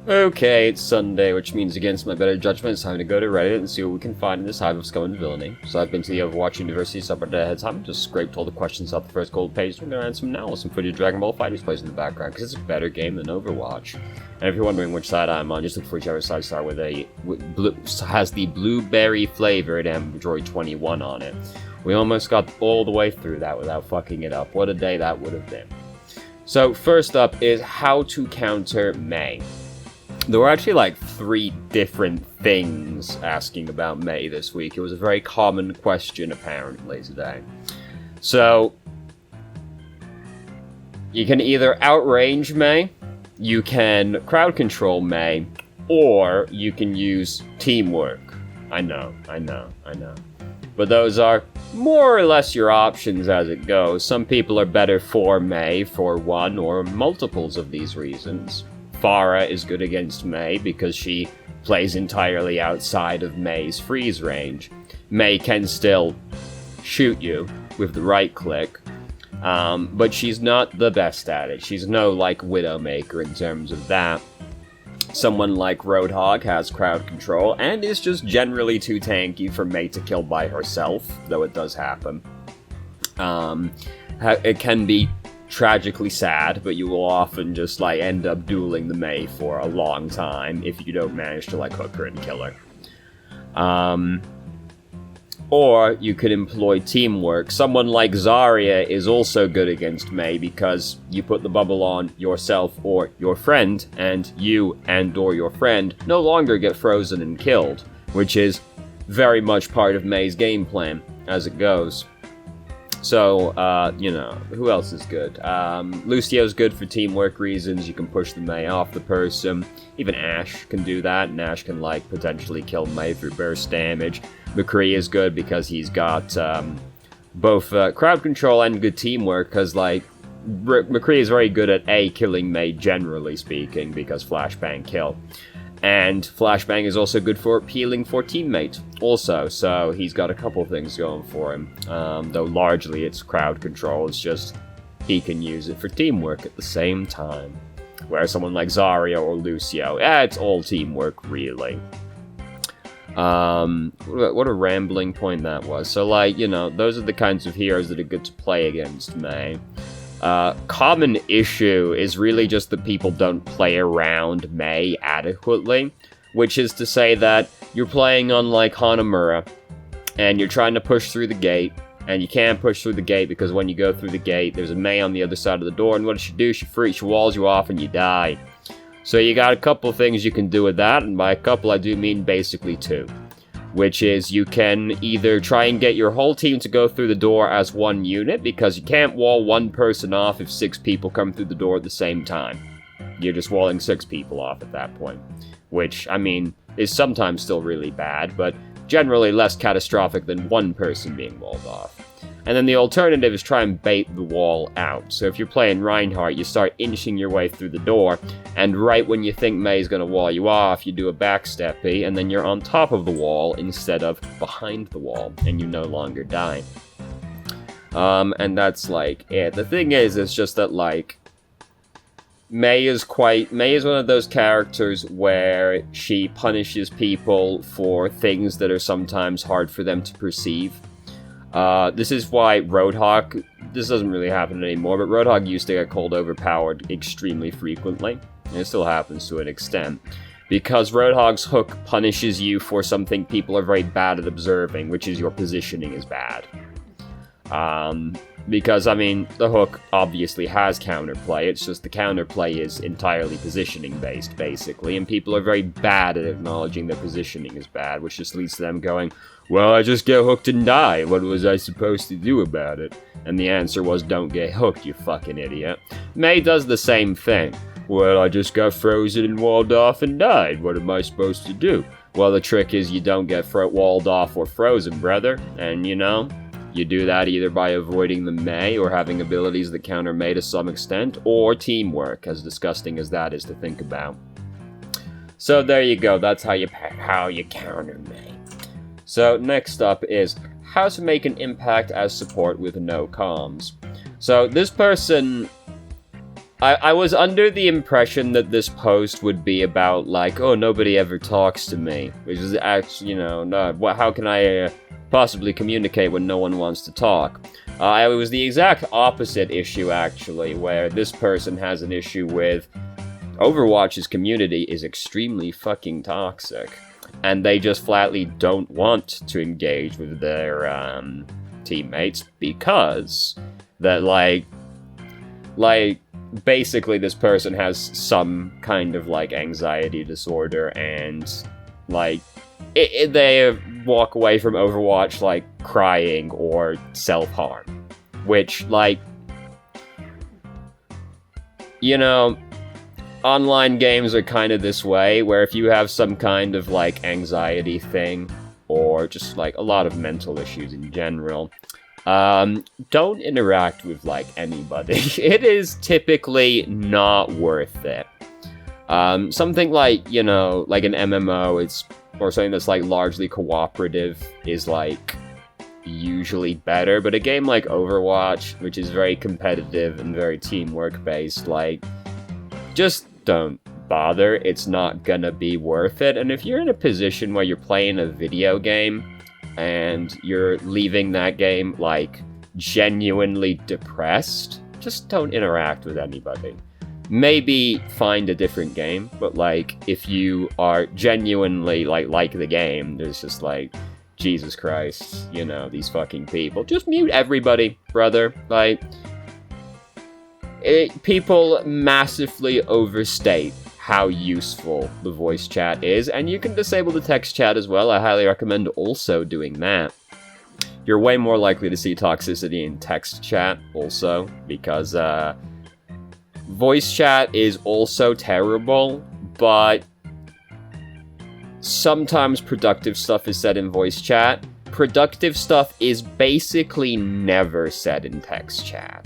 Okay, it's Sunday, which means against my better judgment, it's time to go to Reddit and see what we can find in this hive of scum and villainy. So I've been to the Overwatch University subreddit ahead of time, just scraped all the questions off the first gold page, we're gonna answer them now with some footage of Dragon Ball FighterZ plays in the background, because it's a better game than Overwatch. And if you're wondering which side I'm on, just look for whichever side start with has the blueberry flavored Android 21 on it. We almost got all the way through that without fucking it up. What a day that would have been. So first up is how to counter Mei. There were actually like 3 different things asking about Mei this week. It was a very common question apparently today. So, you can either outrange Mei, you can crowd control Mei, or you can use teamwork. I know. But those are more or less your options as it goes. Some people are better for Mei for one or multiples of these reasons. Pharah is good against Mei because she plays entirely outside of Mei's freeze range. Mei can still shoot you with the right click, but she's not the best at it. She's no like Widowmaker in terms of that. Someone like Roadhog has crowd control and is just generally too tanky for Mei to kill by herself, though it does happen. It can be tragically sad, but you will often just like end up dueling the Mei for a long time if you don't manage to like hook her and kill her. Or you could employ teamwork. Someone like Zarya is also good against Mei because you put the bubble on yourself or your friend, and you and or your friend no longer get frozen and killed, which is very much part of Mei's game plan as it goes. So, who else is good? Lucio's good for teamwork reasons. You can push the Mei off the person. Even Ashe can do that, and Ashe can, like, potentially kill Mei through burst damage. McCree is good because he's got, both, crowd control and good teamwork, because, like, McCree is very good at, killing Mei, generally speaking, because flashbang kill. And Flashbang is also good for healing for teammate, also, so he's got a couple things going for him. Though largely it's crowd control, it's just he can use it for teamwork at the same time. Whereas someone like Zarya or Lucio, it's all teamwork, really. What a rambling point that was. So, like, those are the kinds of heroes that are good to play against Mei. Common issue is really just that people don't play around Mei adequately, which is to say that you're playing on like Hanamura, and you're trying to push through the gate, and you can't push through the gate because when you go through the gate, there's a Mei on the other side of the door, and what does she do? She walls you off and you die. So you got a couple things you can do with that, and by a couple I do mean basically 2. Which is you can either try and get your whole team to go through the door as one unit, because you can't wall one person off if 6 people come through the door at the same time. You're just walling 6 people off at that point. Which, I mean, is sometimes still really bad, but generally less catastrophic than one person being walled off. And then the alternative is try and bait the wall out. So if you're playing Reinhardt, you start inching your way through the door, and right when you think Mei's gonna wall you off, you do a backsteppy, and then you're on top of the wall instead of behind the wall, and you no longer die. And that's like it. The thing is, it's just that like, Mei is one of those characters where she punishes people for things that are sometimes hard for them to perceive. This is why Roadhog, this doesn't really happen anymore, but Roadhog used to get called overpowered extremely frequently, and it still happens to an extent, because Roadhog's hook punishes you for something people are very bad at observing, which is your positioning is bad. Because, I mean, the hook obviously has counterplay, it's just the counterplay is entirely positioning based, basically, and people are very bad at acknowledging their positioning is bad, which just leads to them going, well, I just get hooked and die, what was I supposed to do about it? And the answer was, don't get hooked, you fucking idiot. Mei does the same thing. Well, I just got frozen and walled off and died, what am I supposed to do? Well, the trick is you don't get walled off or frozen, brother, and you do that either by avoiding the Mei or having abilities that counter Mei to some extent, or teamwork, as disgusting as that is to think about. So there you go, that's how you counter Mei. So next up is how to make an impact as support with no comms. So this person I was under the impression that this post would be about, like, oh, nobody ever talks to me, which is actually, how can I possibly communicate when no one wants to talk? It was the exact opposite issue, actually, where this person has an issue with Overwatch's community is extremely fucking toxic, and they just flatly don't want to engage with their teammates because that, basically this person has some kind of, anxiety disorder, and, they walk away from Overwatch, crying or self-harm. Which, online games are kind of this way, where if you have some kind of, anxiety thing, or just, a lot of mental issues in general, don't interact with, anybody. It is typically not worth it. Something like an MMO, or something that's, largely cooperative is, usually better, but a game like Overwatch, which is very competitive and very teamwork-based, just don't bother. It's not gonna be worth it, and if you're in a position where you're playing a video game, and you're leaving that game, genuinely depressed, just don't interact with anybody. Maybe find a different game, but, if you are genuinely, like the game, there's just, Jesus Christ, these fucking people. Just mute everybody, brother. People massively overstate how useful the voice chat is, and you can disable the text chat as well. I highly recommend also doing that. You're way more likely to see toxicity in text chat also, because voice chat is also terrible, but sometimes productive stuff is said in voice chat. Productive stuff is basically never said in text chat.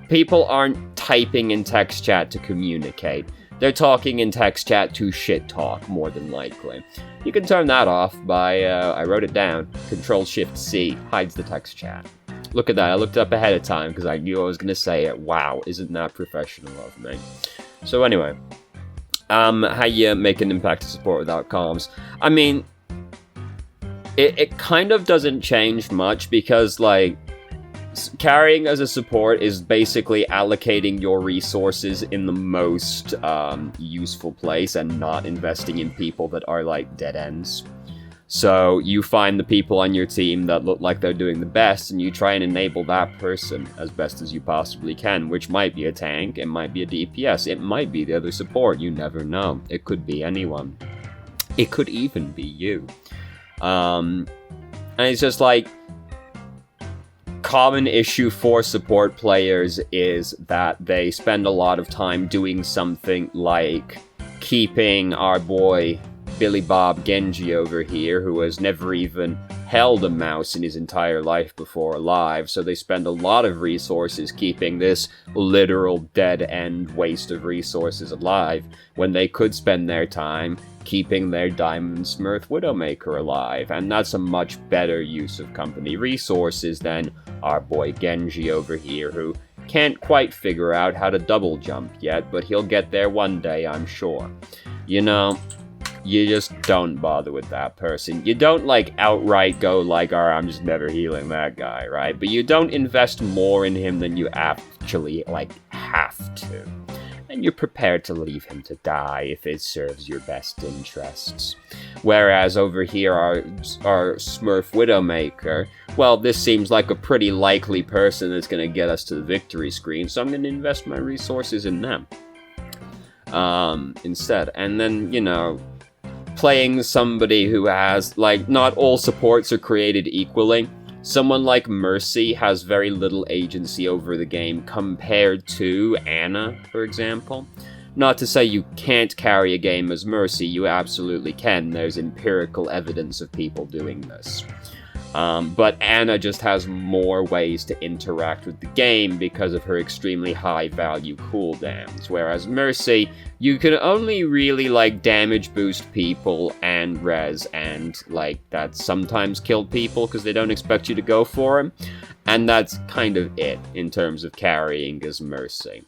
People aren't typing in text chat to communicate. They're talking in text chat to shit talk, more than likely. You can turn that off by, I wrote it down, Control-Shift-C, hides the text chat. Look at that, I looked it up ahead of time because I knew I was going to say it. Wow, isn't that professional of me? So anyway, how you make an impact to support without comms. I mean, it kind of doesn't change much because, carrying as a support is basically allocating your resources in the most useful place and not investing in people that are dead ends. So you find the people on your team that look like they're doing the best, and you try and enable that person as best as you possibly can, which might be a tank, it might be a DPS, it might be the other support, you never know. It could be anyone. It could even be you. And it's just common issue for support players is that they spend a lot of time doing something like keeping our boy Billy Bob Genji over here, who has never even held a mouse in his entire life before alive, so they spend a lot of resources keeping this literal dead-end waste of resources alive, when they could spend their time keeping their Diamond Smurf Widowmaker alive, and that's a much better use of company resources than our boy Genji over here, who can't quite figure out how to double jump yet, but he'll get there one day, I'm sure. You just don't bother with that person. You don't, outright go alright, I'm just never healing that guy, right? But you don't invest more in him than you actually, have to. And you're prepared to leave him to die if it serves your best interests. Whereas over here, our Smurf Widowmaker, well, this seems like a pretty likely person that's going to get us to the victory screen, so I'm going to invest my resources in them instead. And then, playing somebody who has, not all supports are created equally. Someone like Mercy has very little agency over the game compared to Ana, for example. Not to say you can't carry a game as Mercy, you absolutely can. There's empirical evidence of people doing this. But Ana just has more ways to interact with the game because of her extremely high value cooldowns, whereas Mercy, you can only really damage boost people and res, and that sometimes kill people because they don't expect you to go for them, and that's kind of it in terms of carrying as Mercy.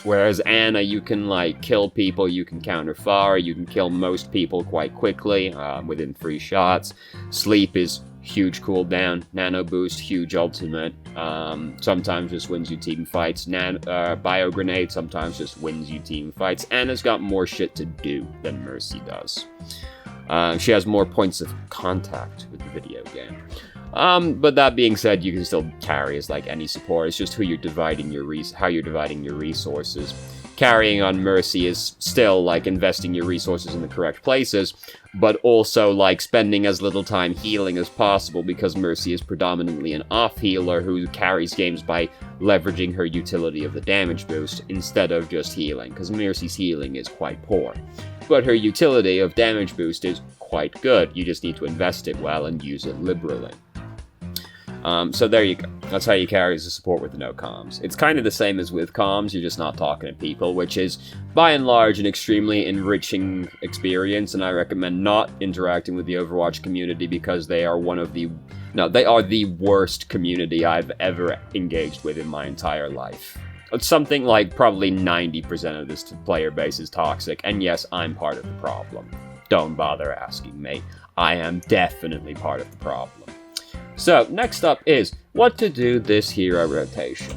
Whereas Ana, you can, like, kill people, you can counter fire, you can kill most people quite quickly, within 3 shots. Sleep is huge cooldown, nano boost, huge ultimate, sometimes just wins you team fights. Bio grenade sometimes just wins you team fights. Ana's got more shit to do than Mercy does. She has more points of contact with the video game. But that being said, you can still carry as like any support. It's just how you're dividing your resources. Carrying on Mercy is still like investing your resources in the correct places, but also like spending as little time healing as possible, because Mercy is predominantly an off healer who carries games by leveraging her utility of the damage boost instead of just healing, because Mercy's healing is quite poor. But her utility of damage boost is quite good. You just need to invest it well and use it liberally. So there you go. That's how you carry as a support with no comms. It's kind of the same as with comms, you're just not talking to people, which is, by and large, an extremely enriching experience, and I recommend not interacting with the Overwatch community because they are they are the worst community I've ever engaged with in my entire life. It's something like probably 90% of this player base is toxic, and yes, I'm part of the problem. Don't bother asking me. I am definitely part of the problem. So, next up is what to do this hero rotation.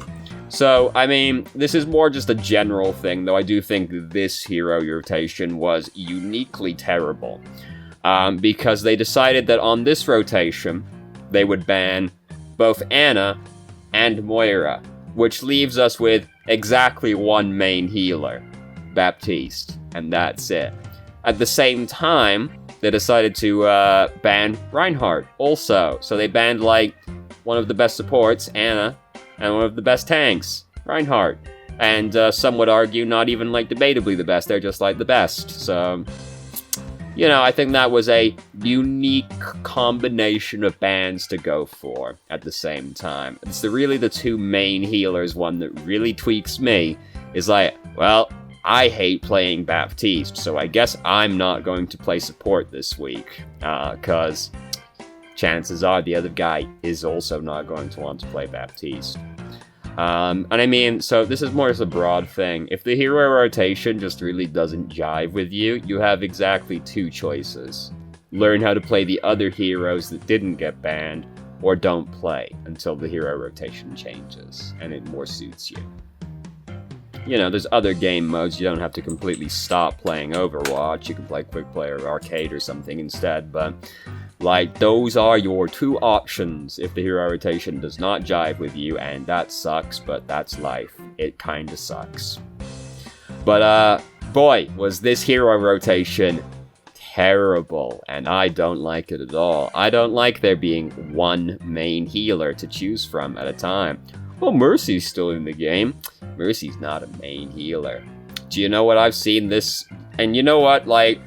So, I mean, this is more just a general thing, though I do think this hero rotation was uniquely terrible. Because they decided that on this rotation, they would ban both Ana and Moira, which leaves us with exactly one main healer, Baptiste, and that's it. At the same time, they decided to ban Reinhardt also. So they banned, like, one of the best supports, Ana, and one of the best tanks, Reinhardt. And some would argue not even, like, debatably the best, they're just, like, the best. So, you know, I think that was a unique combination of bans to go for at the same time. It's really the two main healers. One that really tweaks me is like, well, I hate playing Baptiste, so I guess I'm not going to play support this week, because chances are the other guy is also not going to want to play Baptiste. And I mean, so this is more as a broad thing. If the hero rotation just really doesn't jive with you, you have exactly 2 choices. Learn how to play the other heroes that didn't get banned, or don't play until the hero rotation changes, and it more suits you. You know, there's other game modes. You don't have to completely stop playing Overwatch. You can play Quick Play or Arcade or something instead, but, like, those are your 2 options if the hero rotation does not jive with you, and that sucks, but that's life. It kinda sucks. But, boy, was this hero rotation terrible, and I don't like it at all. I don't like there being one main healer to choose from at a time. Well, Mercy's still in the game. Mercy's not a main healer. Do you know what I've seen this? And you know what, like,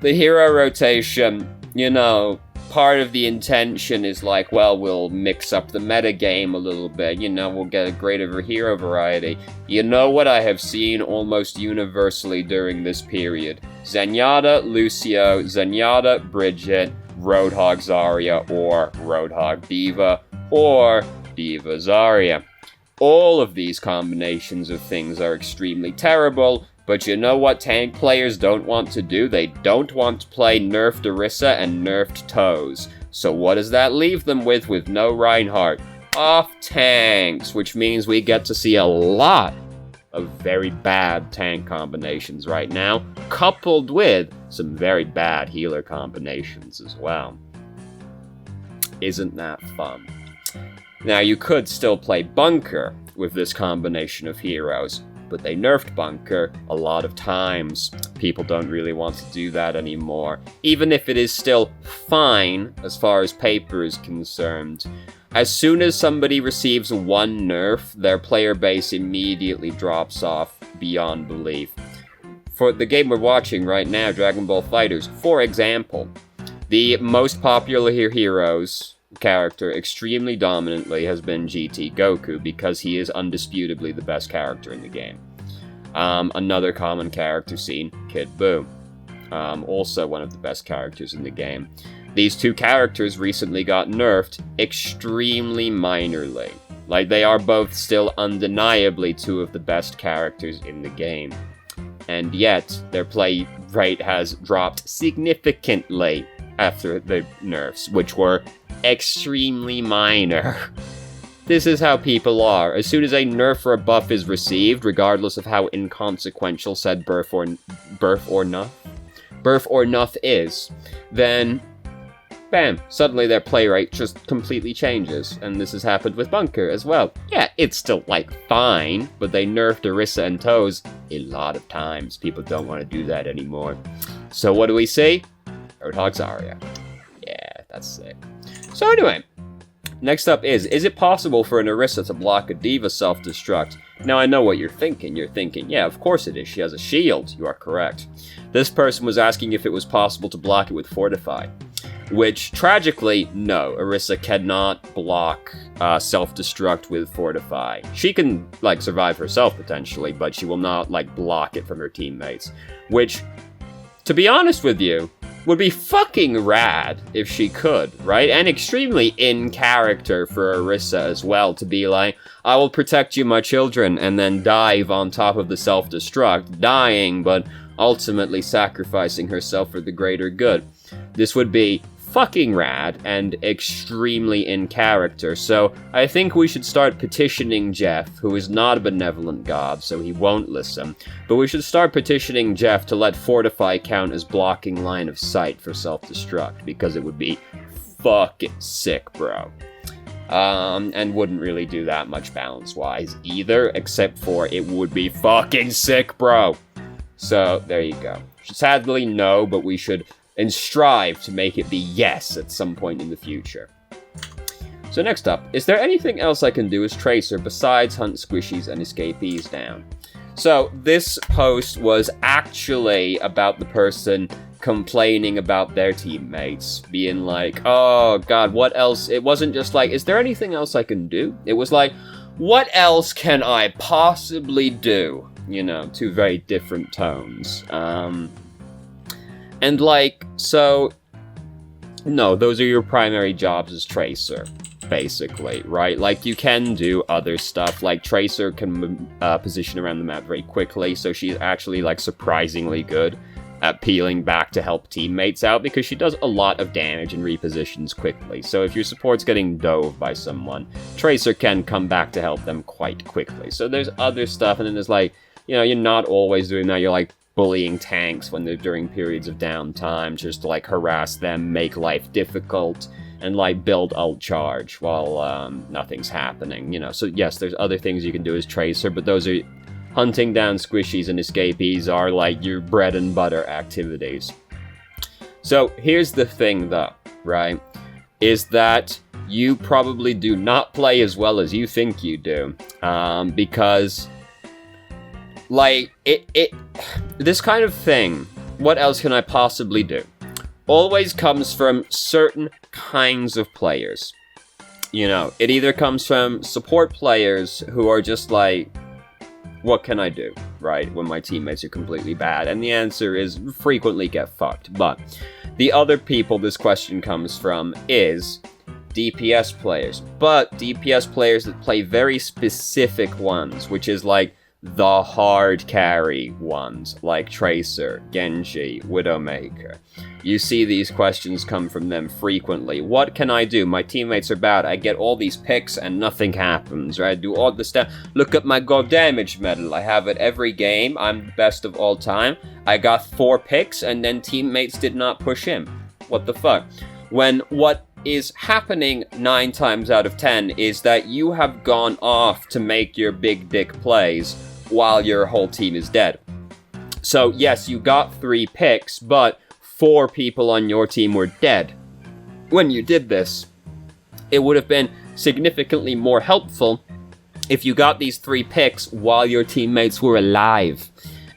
the hero rotation, you know, part of the intention is like, well, we'll mix up the metagame a little bit, you know, we'll get a greater hero variety. You know what I have seen almost universally during this period? Zenyatta, Lucio, Zenyatta, Bridget, Roadhog Zarya, or Roadhog D.Va, or D.Va Zarya. All of these combinations of things are extremely terrible, but you know what tank players don't want to do? They don't want to play nerfed Orisa and nerfed Toes. So what does that leave them with no Reinhardt? Off tanks, which means we get to see a lot of very bad tank combinations right now, coupled with some very bad healer combinations as well. Isn't that fun? Now, you could still play Bunker with this combination of heroes, but they nerfed Bunker a lot of times. People don't really want to do that anymore, even if it is still fine as far as paper is concerned. As soon as somebody receives one nerf, their player base immediately drops off beyond belief. For the game we're watching right now, Dragon Ball FighterZ, for example, the most popular heroes character extremely dominantly has been GT Goku, because he is undisputably the best character in the game. Another common character seen, Kid Buu, also one of the best characters in the game. These 2 characters recently got nerfed extremely minorly. Like, they are both still undeniably two of the best characters in the game. And yet, their play rate has dropped significantly after the nerfs, which were extremely minor. This is how people are. As soon as a nerf or a buff is received, regardless of how inconsequential said birth or nuff is, then bam, suddenly their play rate just completely changes. And this has happened with Bunker as well. Yeah, it's still, like, fine, but they nerfed Orisa and Toes a lot of times. People don't want to do that anymore. So what do we see? Roadhog Zarya. Yeah, that's sick. So anyway, next up is it possible for an Orisa to block a D.Va self-destruct? Now I know what you're thinking. You're thinking, yeah, of course it is. She has a shield. You are correct. This person was asking if it was possible to block it with Fortify. Which, tragically, no. Orisa cannot block self-destruct with Fortify. She can, like, survive herself, potentially, but she will not, like, block it from her teammates. Which, to be honest with you, would be fucking rad if she could, right? And extremely in character for Orisa as well, to be like, I will protect you, my children, and then dive on top of the self-destruct, dying, but ultimately sacrificing herself for the greater good. This would be fucking rad and extremely in character, so I think we should start petitioning Jeff, who is not a benevolent god, so he won't listen, but we should start petitioning Jeff to let Fortify count as blocking line of sight for self-destruct, because it would be fucking sick, bro. And wouldn't really do that much balance-wise either, except for it would be fucking sick, bro. So, there you go. Sadly, no, but we should and strive to make it be yes at some point in the future. So next up, is there anything else I can do as Tracer besides hunt squishies and escapees down? So this post was actually about the person complaining about their teammates, being like, oh god, what else? It wasn't just like, is there anything else I can do? It was like, what else can I possibly do? You know, two very different tones. And like, so, no, those are your primary jobs as Tracer, basically, right? Like, you can do other stuff, like Tracer can position around the map very quickly, so she's actually, like, surprisingly good at peeling back to help teammates out, because she does a lot of damage and repositions quickly. So if your support's getting dove by someone, Tracer can come back to help them quite quickly. So there's other stuff, and then there's, like, you know, you're not always doing that, you're, like, bullying tanks when they're during periods of downtime, just to, like, harass them, make life difficult, and, like, build ult charge while nothing's happening, you know. So yes, there's other things you can do as Tracer, but those are hunting down squishies and escapees are, like, your bread and butter activities. So here's the thing, though, right, is that you probably do not play as well as you think you do, because, like, this kind of thing, what else can I possibly do, always comes from certain kinds of players. You know, it either comes from support players who are just like, what can I do, right, when my teammates are completely bad? And the answer is frequently get fucked. But the other people this question comes from is DPS players. But DPS players that play very specific ones, which is like the hard carry ones, like Tracer, Genji, Widowmaker. You see these questions come from them frequently. What can I do? My teammates are bad. I get all these picks and nothing happens, right? I do all the stuff. Look at my gold damage medal. I have it every game. I'm the best of all time. I got 4 picks and then teammates did not push in. What the fuck? When what is happening 9 times out of 10 is that you have gone off to make your big dick plays while your whole team is dead. So yes, you got 3 picks, but 4 people on your team were dead. When you did this, it would have been significantly more helpful if you got these 3 picks while your teammates were alive.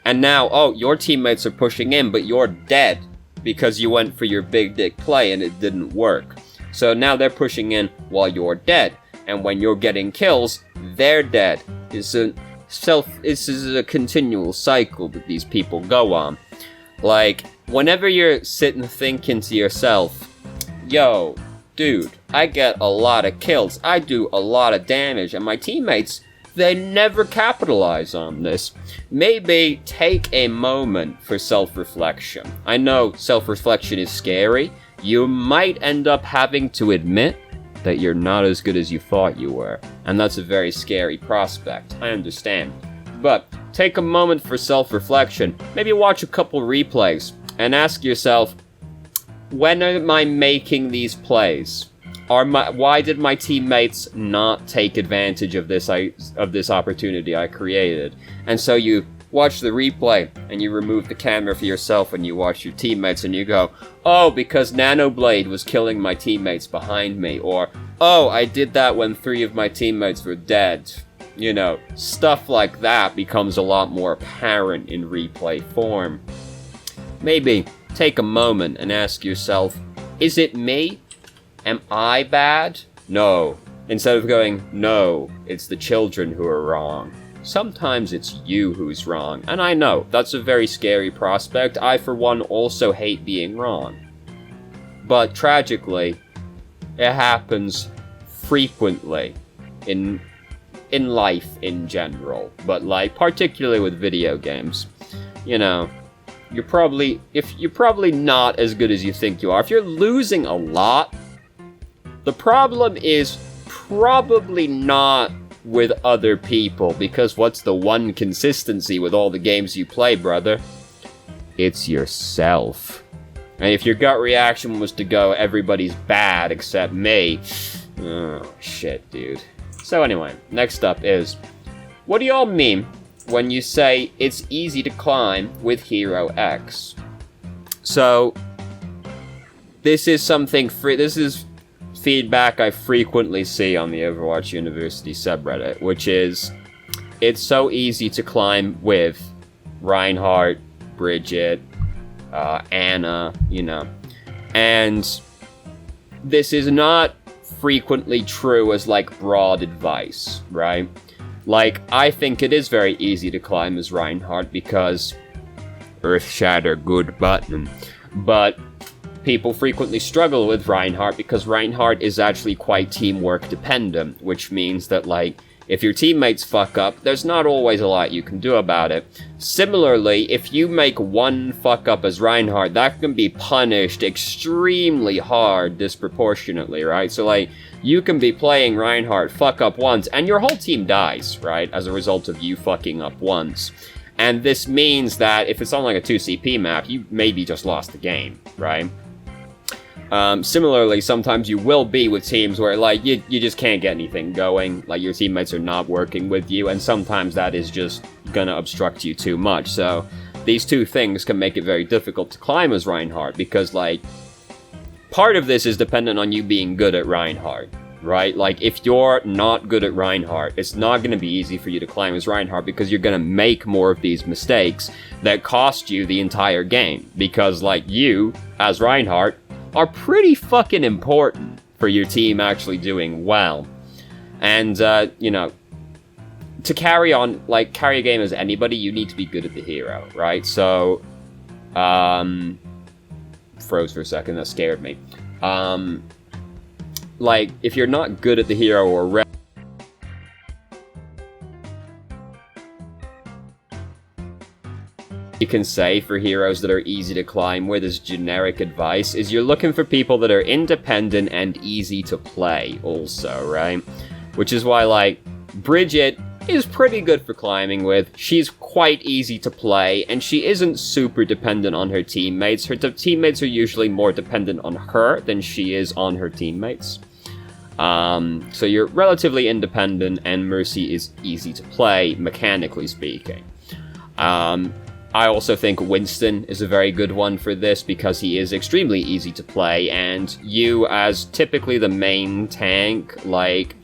And now, oh, your teammates are pushing in, but you're dead because you went for your big dick play and it didn't work. So now they're pushing in while you're dead. And when you're getting kills, they're dead. This is a continual cycle that these people go on. Like, whenever you're sitting thinking to yourself, yo, dude, I get a lot of kills, I do a lot of damage, and my teammates, they never capitalize on this. Maybe take a moment for self-reflection. I know self-reflection is scary. You might end up having to admit that you're not as good as you thought you were. And that's a very scary prospect, I understand. But take a moment for self-reflection. Maybe watch a couple replays and ask yourself, when am I making these plays? Why did my teammates not take advantage of this opportunity I created? And so you watch the replay, and you remove the camera for yourself, and you watch your teammates, and you go, oh, because Nanoblade was killing my teammates behind me, or, oh, I did that when 3 of my teammates were dead. You know, stuff like that becomes a lot more apparent in replay form. Maybe take a moment and ask yourself, is it me? Am I bad? No. Instead of going, no, it's the children who are wrong. Sometimes it's you who's wrong. And I know, that's a very scary prospect. I, for one, also hate being wrong. But tragically, it happens frequently in life in general. But, like, particularly with video games. You know, you're probably not as good as you think you are. If you're losing a lot, the problem is probably not with other people, because what's the one consistency with all the games you play, brother? It's yourself. And if your gut reaction was to go, everybody's bad except me, oh, shit, dude. So anyway, next up is, what do y'all mean when you say it's easy to climb with Hero X? So, this is feedback I frequently see on the Overwatch University subreddit, which is, it's so easy to climb with Reinhardt, Bridget, Anna, you know. And this is not frequently true as, like, broad advice, right? Like, I think it is very easy to climb as Reinhardt because Earthshatter, good button. But people frequently struggle with Reinhardt because Reinhardt is actually quite teamwork dependent, which means that, like, if your teammates fuck up, there's not always a lot you can do about it. Similarly, if you make one fuck up as Reinhardt, that can be punished extremely hard disproportionately, right? So, like, you can be playing Reinhardt, fuck up once, and your whole team dies, right? As a result of you fucking up once. And this means that if it's on, like, a 2CP map, you maybe just lost the game, right? Similarly, sometimes you will be with teams where, like, you just can't get anything going, like, your teammates are not working with you, and sometimes that is just gonna obstruct you too much, so these two things can make it very difficult to climb as Reinhardt, because, like, part of this is dependent on you being good at Reinhardt, right? Like, if you're not good at Reinhardt, it's not gonna be easy for you to climb as Reinhardt, because you're gonna make more of these mistakes that cost you the entire game, because, like, you, as Reinhardt, are pretty fucking important for your team actually doing well. And, you know, to carry on, like, carry a game as anybody, you need to be good at the hero, right? So, froze for a second, that scared me. Like, if you're not good at the hero or you can say for heroes that are easy to climb with as generic advice is you're looking for people that are independent and easy to play also, right? Which is why, like, Bridget is pretty good for climbing with. She's quite easy to play, and she isn't super dependent on her teammates. Her teammates are usually more dependent on her than she is on her teammates. So you're relatively independent, and Mercy is easy to play, mechanically speaking. I also think Winston is a very good one for this because he is extremely easy to play, and you, as typically the main tank, like,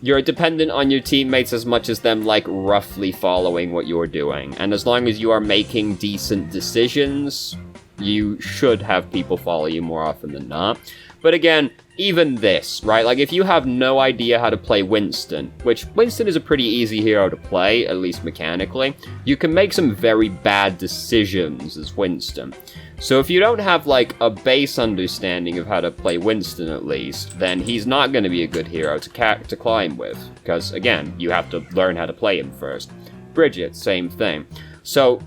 you're dependent on your teammates as much as them, like, roughly following what you're doing. And as long as you are making decent decisions, you should have people follow you more often than not. But again, even this, right? Like, if you have no idea how to play Winston, which Winston is a pretty easy hero to play, at least mechanically, you can make some very bad decisions as Winston. So if you don't have, like, a base understanding of how to play Winston, at least, then he's not going to be a good hero to climb with. Because, again, you have to learn how to play him first. Bridget, same thing. So,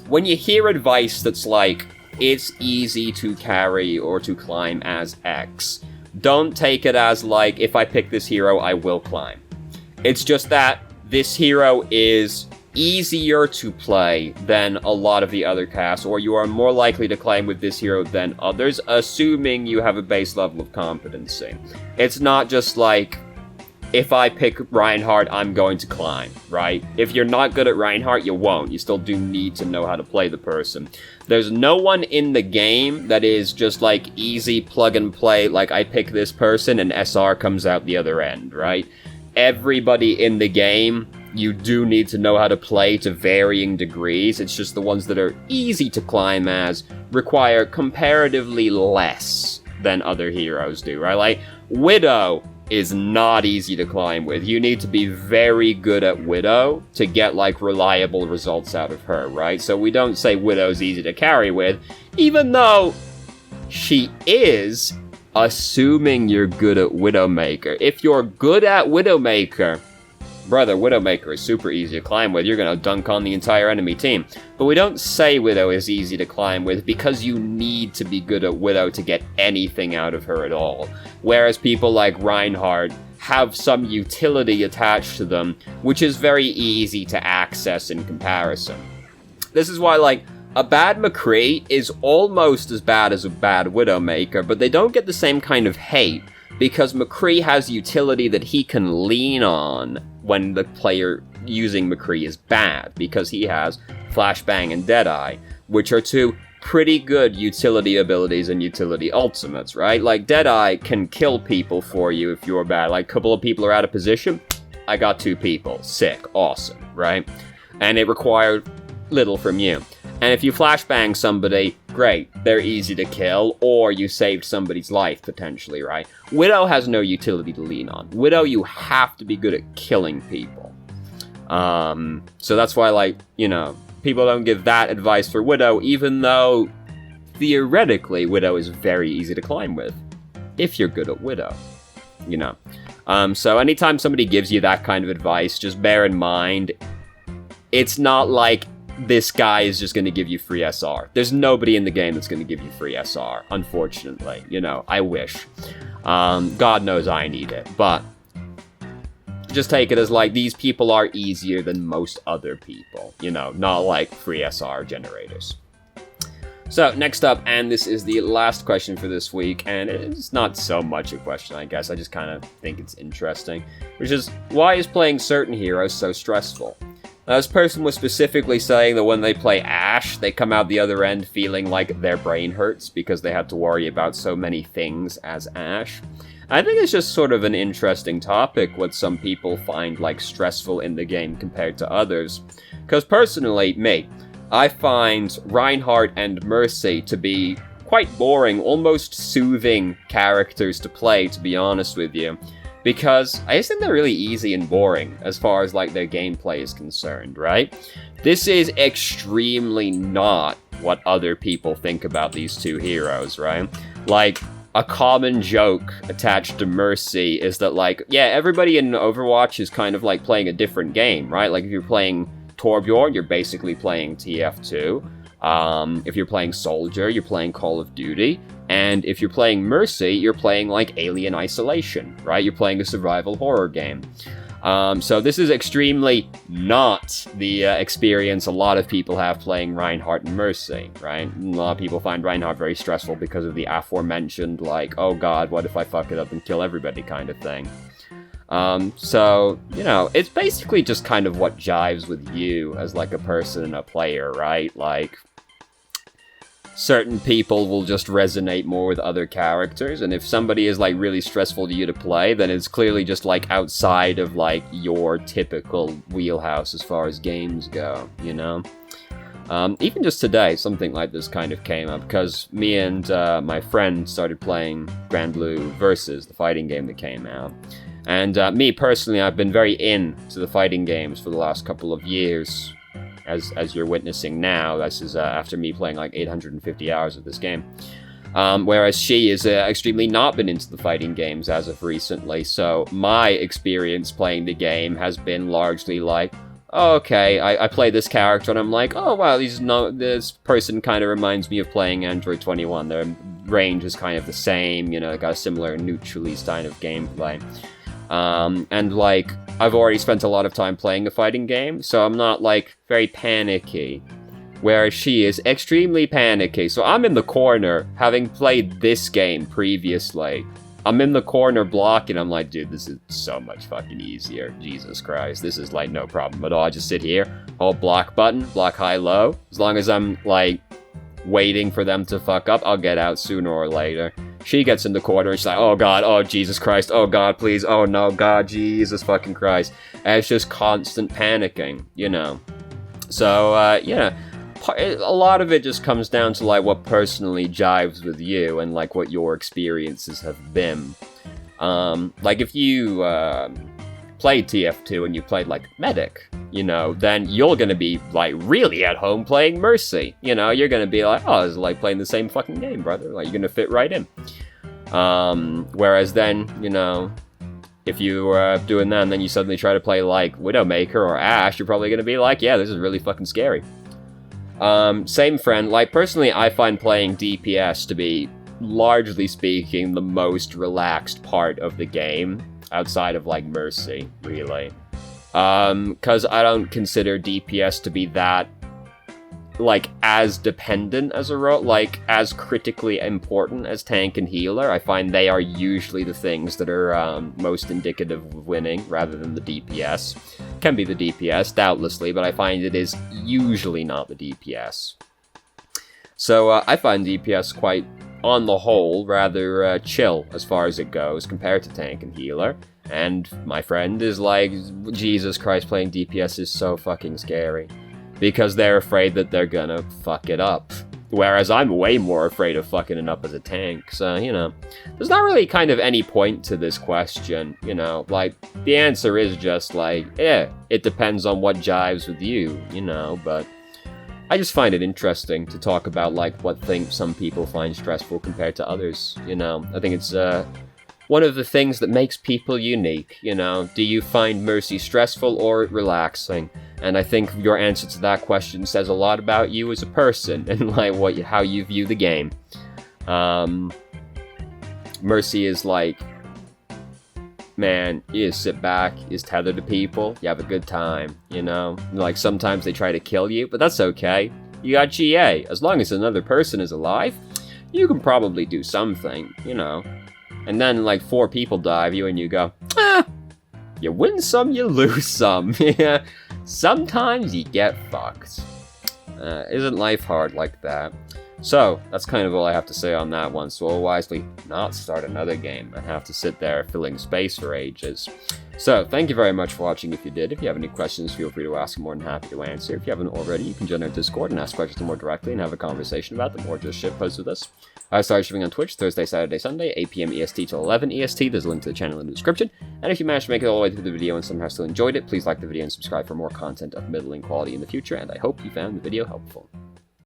when you hear advice that's like, it's easy to carry or to climb as X, don't take it as, like, if I pick this hero, I will climb. It's just that this hero is easier to play than a lot of the other casts, or you are more likely to climb with this hero than others, assuming you have a base level of competency. It's not just like, if I pick Reinhardt, I'm going to climb, right? If you're not good at Reinhardt, you won't. You still do need to know how to play the person. There's no one in the game that is just like easy plug and play, like I pick this person and SR comes out the other end, right? Everybody in the game, you do need to know how to play to varying degrees. It's just the ones that are easy to climb as require comparatively less than other heroes do, right? Like, Widow is not easy to climb with. You need to be very good at Widow to get, like, reliable results out of her, right? So we don't say Widow's easy to carry with, even though she is, assuming you're good at Widowmaker. If you're good at Widowmaker, brother, Widowmaker is super easy to climb with. You're gonna dunk on the entire enemy team. But we don't say Widow is easy to climb with because you need to be good at Widow to get anything out of her at all. Whereas people like Reinhardt have some utility attached to them, which is very easy to access in comparison. This is why, like, a bad McCree is almost as bad as a bad Widowmaker, but they don't get the same kind of hate, because McCree has utility that he can lean on when the player using McCree is bad, because he has Flashbang and Deadeye, which are two pretty good utility abilities and utility ultimates, right? Like, Deadeye can kill people for you if you're bad. Like, a couple of people are out of position, I got 2 people. Sick. Awesome, right? And it required little from you. And if you flashbang somebody, great, they're easy to kill, or you saved somebody's life, potentially, right? Widow has no utility to lean on. Widow, you have to be good at killing people. So that's why, like, you know, people don't give that advice for Widow, even though, theoretically, Widow is very easy to climb with, if you're good at Widow, you know. So anytime somebody gives you that kind of advice, just bear in mind, it's not like this guy is just going to give you free SR. There's nobody in the game that's going to give you free SR, unfortunately. You know, I wish. God knows I need it. But just take it as, like, these people are easier than most other people. You know, not like free SR generators. So, next up, and this is the last question for this week, and it's not so much a question, I guess. I just kind of think it's interesting. Which is, why is playing certain heroes so stressful? This person was specifically saying that when they play Ashe, they come out the other end feeling like their brain hurts because they had to worry about so many things as Ashe. I think it's just sort of an interesting topic, what some people find, like, stressful in the game compared to others. Because personally, I find Reinhardt and Mercy to be quite boring, almost soothing characters to play, to be honest with you. Because I just think they're really easy and boring as far as, like, their gameplay is concerned, right? This is extremely not what other people think about these two heroes, right? Like, a common joke attached to Mercy is that, like, yeah, everybody in Overwatch is kind of like playing a different game, right? Like, if you're playing Torbjorn, you're basically playing TF2. If you're playing Soldier, you're playing Call of Duty. And if you're playing Mercy, you're playing, like, Alien Isolation, right? You're playing a survival horror game. So this is extremely not the experience a lot of people have playing Reinhardt and Mercy, right? A lot of people find Reinhardt very stressful because of the aforementioned, like, oh god, what if I fuck it up and kill everybody kind of thing. So, you know, it's basically just kind of what jives with you as, like, a person and a player, right? Like, certain people will just resonate more with other characters, and if somebody is, like, really stressful to you to play, then it's clearly just, like, outside of, like, your typical wheelhouse as far as games go, you know? Even just today, something like this kind of came up, because me and my friend started playing Grand Blue Versus, the fighting game that came out. And me, personally, I've been very into the fighting games for the last couple of years, as you're witnessing now. This is after me playing like 850 hours of this game. Whereas she has extremely not been into the fighting games as of recently, so my experience playing the game has been largely like, oh, okay, I play this character and I'm like, oh wow, this person kind of reminds me of playing Android 21. Their range is kind of the same, you know, got a similar neutrally kind of gameplay. And like, I've already spent a lot of time playing a fighting game, so I'm not like very panicky. Whereas she is extremely panicky. So I'm in the corner, having played this game previously. I'm in the corner blocking. I'm like, dude, this is so much fucking easier. Jesus Christ. This is like no problem at all. I just sit here, hold block button, block high, low. As long as I'm like waiting for them to fuck up, I'll get out sooner or later. She gets in the corner, she's like, oh god, oh Jesus Christ, oh god, please, oh no, god, Jesus fucking Christ. And it's just constant panicking, you know. So, yeah. A lot of it just comes down to like what personally jives with you and like what your experiences have been. Like if you played TF2 and you played like Medic, you know, then you're gonna be like really at home playing Mercy. You know, you're gonna be like, oh, it's like playing the same fucking game, brother. Like you're gonna fit right in. Whereas then, you know, if you were doing that and then you suddenly try to play like Widowmaker or Ashe, you're probably gonna be like, yeah, this is really fucking scary. Same friend, like, personally, I find playing DPS to be, largely speaking, the most relaxed part of the game, outside of, like, Mercy, really. Because I don't consider DPS to be that, like, as dependent as a role, like, as critically important as tank and healer. I find they are usually the things that are, most indicative of winning, rather than the DPS. Can be the DPS, doubtlessly, but I find it is usually not the DPS. So, I find DPS quite, on the whole, rather, chill as far as it goes, compared to tank and healer. And my friend is like, Jesus Christ, playing DPS is so fucking scary. Because they're afraid that they're gonna fuck it up. Whereas I'm way more afraid of fucking it up as a tank, so, you know. There's not really kind of any point to this question, you know. Like, the answer is just like, yeah, it depends on what jives with you, you know, but I just find it interesting to talk about, like, what things some people find stressful compared to others, you know. I think it's, one of the things that makes people unique, you know. Do you find Mercy stressful or relaxing? And I think your answer to that question says a lot about you as a person and like how you view the game. Mercy is like, man, you just sit back, you just tether to people, you have a good time, you know? Like sometimes they try to kill you, but that's okay. You got GA. As long as another person is alive, you can probably do something, you know? And then like 4 people dive you and you go, you win some, you lose some. Yeah. Sometimes you get fucked. Isn't life hard like that? So, that's kind of all I have to say on that one, so I'll wisely not start another game and have to sit there filling space for ages. So, thank you very much for watching if you did. If you have any questions, feel free to ask. I'm more than happy to answer. If you haven't already, you can join our Discord and ask questions more directly and have a conversation about them, or just shitpost with us. I started streaming on Twitch Thursday, Saturday, Sunday, 8 PM EST till 11 EST. There's a link to the channel in the description. And if you managed to make it all the way through the video and somehow still enjoyed it, please like the video and subscribe for more content of middling quality in the future, and I hope you found the video helpful.